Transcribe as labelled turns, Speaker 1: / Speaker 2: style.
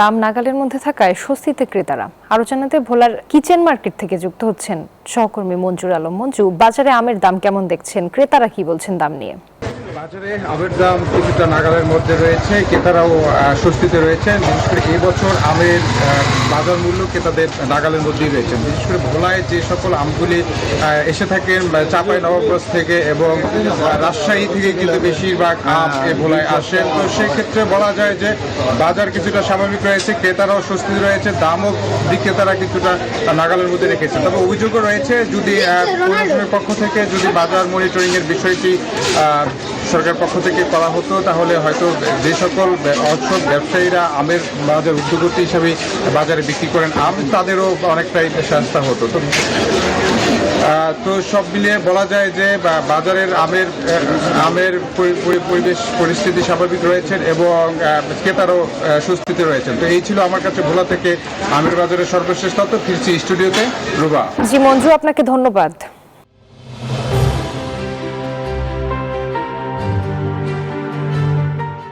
Speaker 1: দাম নাগালের মধ্যে থাকায় স্বস্তিতে ক্রেতারা। আরো জানাতে ভোলার কিচেন মার্কেট থেকে যুক্ত হচ্ছেন সহকর্মী মঞ্জুর আলম। মঞ্জু, বাজারে আমের দাম কেমন দেখছেন, ক্রেতারা কি বলছেন দাম নিয়ে?
Speaker 2: বাজারে আমের দাম কিছুটা নাগালের মধ্যে রয়েছে, ক্রেতারাও স্বস্তিতে রয়েছেন। বিশেষ করে এবছর আমের বাজার মূল্য ক্রেতাদের নাগালের মধ্যেই রয়েছে। বিশেষ করে ভোলায় যে সকল আমগুলি এসে থাকেন চাঁপাইনবাবগঞ্জ থেকে এবং রাজশাহী থেকে কিন্তু বেশিরভাগ আম ভোলায় আসেন। তো সেক্ষেত্রে বলা যায় যে বাজার কিছুটা স্বাভাবিক রয়েছে, ক্রেতারাও স্বস্তিতে রয়েছে, দামও বিক্রেতারা কিছুটা নাগালের মধ্যে রেখেছে। তবে অভিযোগও রয়েছে, যদি প্রশাসনের পক্ষ থেকে যদি বাজার মনিটরিংয়ের বিষয়টি সরকার পক্ষ থেকে করা হতো, তাহলে হয়তো যে সকল অসৎ ব্যবসায়ীরা আমের বাজার উদ্যোগতি হিসাবে বাজারে বিক্রি করেন আম, তাদেরও অনেকটাই সস্তা হতো। তো সব মিলিয়ে বলা যায় যে বাজারের আমের পরিবেশ পরিস্থিতি স্বাভাবিক রয়েছেন এবং ক্রেতারও স্বস্তিতে রয়েছেন। তো এই ছিল আমার কাছে ভোলা থেকে আমের বাজারের সর্বশেষ তথ্য। ফিরছি স্টুডিওতে। রুবা।
Speaker 1: জি মঞ্জু, আপনাকে ধন্যবাদ।